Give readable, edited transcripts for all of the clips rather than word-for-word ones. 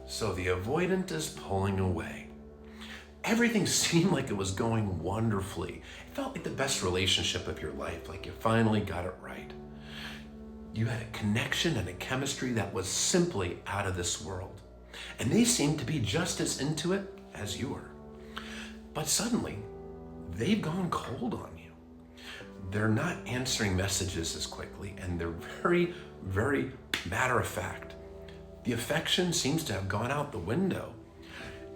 So the avoidant is pulling away. Everything seemed like it was going wonderfully. It felt like the best relationship of your life, like you finally got it right. You had a connection and a chemistry that was simply out of this world. And they seemed to be just as into it as you were. But suddenly, they've gone cold on you. They're not answering messages as quickly, and they're very, very matter of fact. The affection seems to have gone out the window.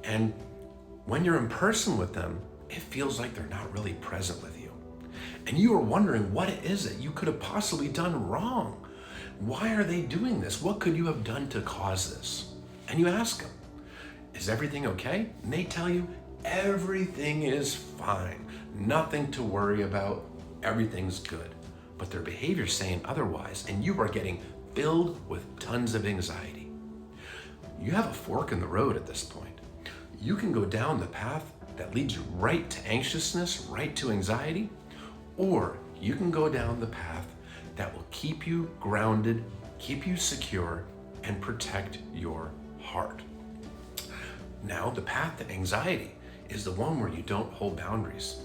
And when you're in person with them, it feels like they're not really present with you. And you are wondering what it is that you could have possibly done wrong. Why are they doing this? What could you have done to cause this? And you ask them, is everything okay? And they tell you, everything is fine. Nothing to worry about. Everything's good. But their behavior's saying otherwise, and you are getting filled with tons of anxiety. You have a fork in the road at this point. You can go down the path that leads you right to anxiousness, right to anxiety, or you can go down the path that will keep you grounded, keep you secure, and protect your heart. Now, the path to anxiety is the one where you don't hold boundaries.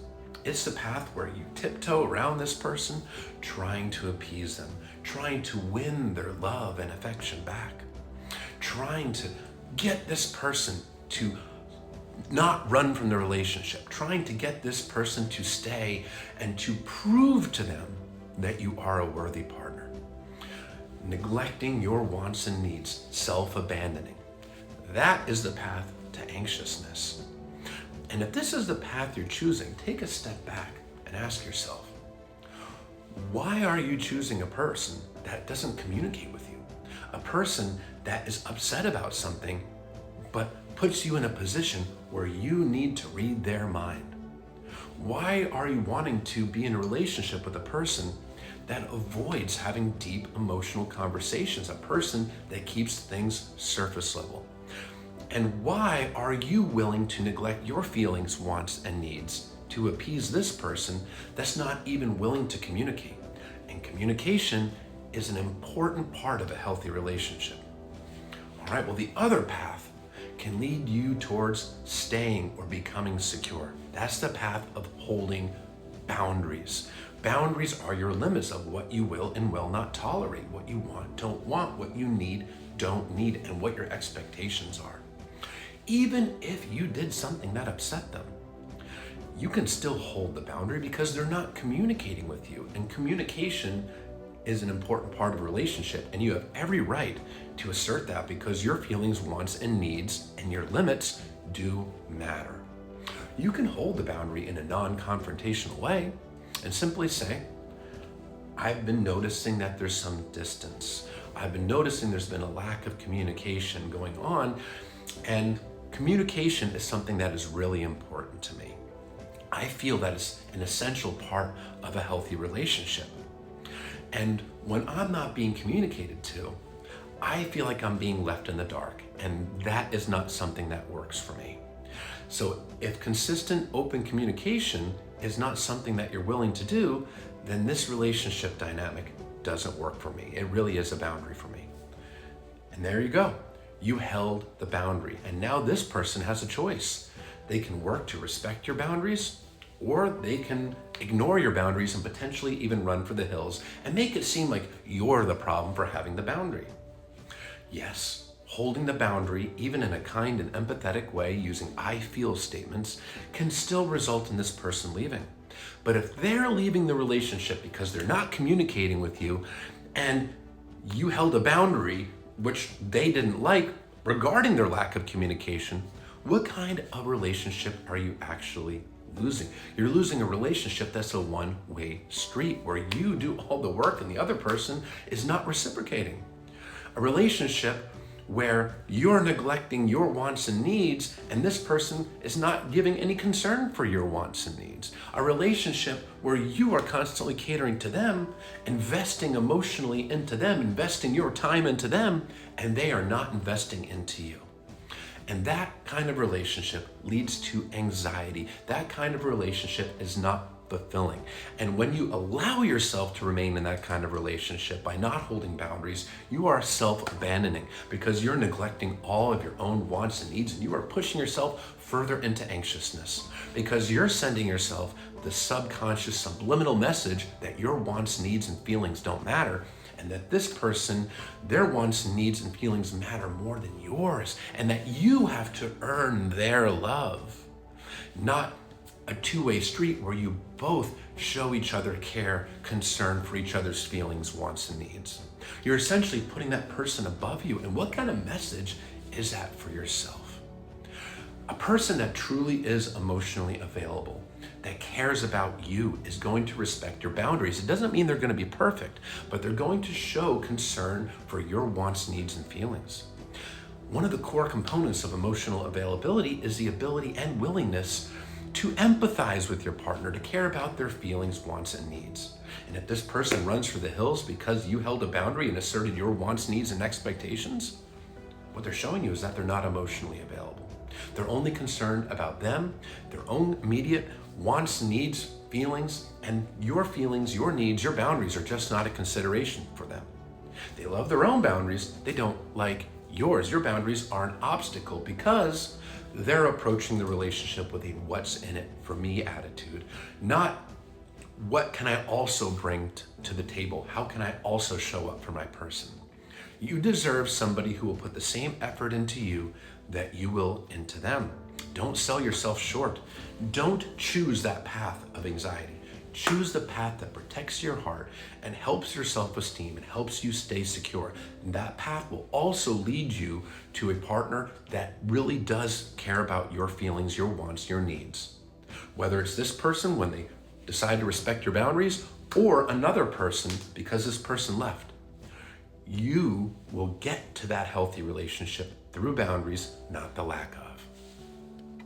It's the path where you tiptoe around this person, trying to appease them, trying to win their love and affection back, trying to get this person to not run from the relationship, trying to get this person to stay and to prove to them that you are a worthy partner. Neglecting your wants and needs, self-abandoning. That is the path to anxiousness. And if this is the path you're choosing, take a step back and ask yourself, why are you choosing a person that doesn't communicate with you? A person that is upset about something, but puts you in a position where you need to read their mind? Why are you wanting to be in a relationship with a person that avoids having deep emotional conversations, a person that keeps things surface level? And why are you willing to neglect your feelings, wants, and needs to appease this person that's not even willing to communicate? And communication is an important part of a healthy relationship. All right, well, the other path can lead you towards staying or becoming secure. That's the path of holding boundaries. Boundaries are your limits of what you will and will not tolerate, what you want, don't want, what you need, don't need, and what your expectations are. Even if you did something that upset them, you can still hold the boundary because they're not communicating with you. And communication is an important part of a relationship, and you have every right to assert that because your feelings, wants, and needs and your limits do matter. You can hold the boundary in a non-confrontational way and simply say, I've been noticing that there's some distance. I've been noticing there's been a lack of communication going on, and communication is something that is really important to me. I feel that it's an essential part of a healthy relationship. And when I'm not being communicated to, I feel like I'm being left in the dark, and that is not something that works for me. So if consistent, open communication is not something that you're willing to do, then this relationship dynamic doesn't work for me. It really is a boundary for me. And there you go. You held the boundary, and now this person has a choice. They can work to respect your boundaries, or they can ignore your boundaries and potentially even run for the hills and make it seem like you're the problem for having the boundary. Yes, holding the boundary, even in a kind and empathetic way using I feel statements, can still result in this person leaving. But if they're leaving the relationship because they're not communicating with you and you held a boundary which they didn't like regarding their lack of communication, what kind of relationship are you actually losing? You're losing a relationship that's a one-way street where you do all the work and the other person is not reciprocating. A relationship where you're neglecting your wants and needs and this person is not giving any concern for your wants and needs. A relationship where you are constantly catering to them, investing emotionally into them, investing your time into them, and they are not investing into you. And that kind of relationship leads to anxiety. That kind of relationship is not fulfilling. And when you allow yourself to remain in that kind of relationship by not holding boundaries, you are self-abandoning because you're neglecting all of your own wants and needs, and you are pushing yourself further into anxiousness because you're sending yourself the subconscious subliminal message that your wants, needs, and feelings don't matter, and that this person, their wants, needs, and feelings matter more than yours, and that you have to earn their love. Not a two-way street where you both show each other care, concern for each other's feelings, wants, and needs. You're essentially putting that person above you, and what kind of message is that for yourself? A person that truly is emotionally available, that cares about you, is going to respect your boundaries. It doesn't mean they're going to be perfect, but they're going to show concern for your wants, needs, and feelings. One of the core components of emotional availability is the ability and willingness to empathize with your partner, to care about their feelings, wants, and needs. And if this person runs for the hills because you held a boundary and asserted your wants, needs, and expectations, what they're showing you is that they're not emotionally available. They're only concerned about them, their own immediate wants, needs, feelings, and your feelings, your needs, your boundaries are just not a consideration for them. They love their own boundaries, they don't like yours. Your boundaries are an obstacle because they're approaching the relationship with a what's in it for me attitude, not what can I also bring to the table? How can I also show up for my person? You deserve somebody who will put the same effort into you that you will into them. Don't sell yourself short. Don't choose that path of anxiety. Choose the path that protects your heart and helps your self-esteem and helps you stay secure. And that path will also lead you to a partner that really does care about your feelings, your wants, your needs. Whether it's this person when they decide to respect your boundaries or another person because this person left. You will get to that healthy relationship through boundaries, not the lack of.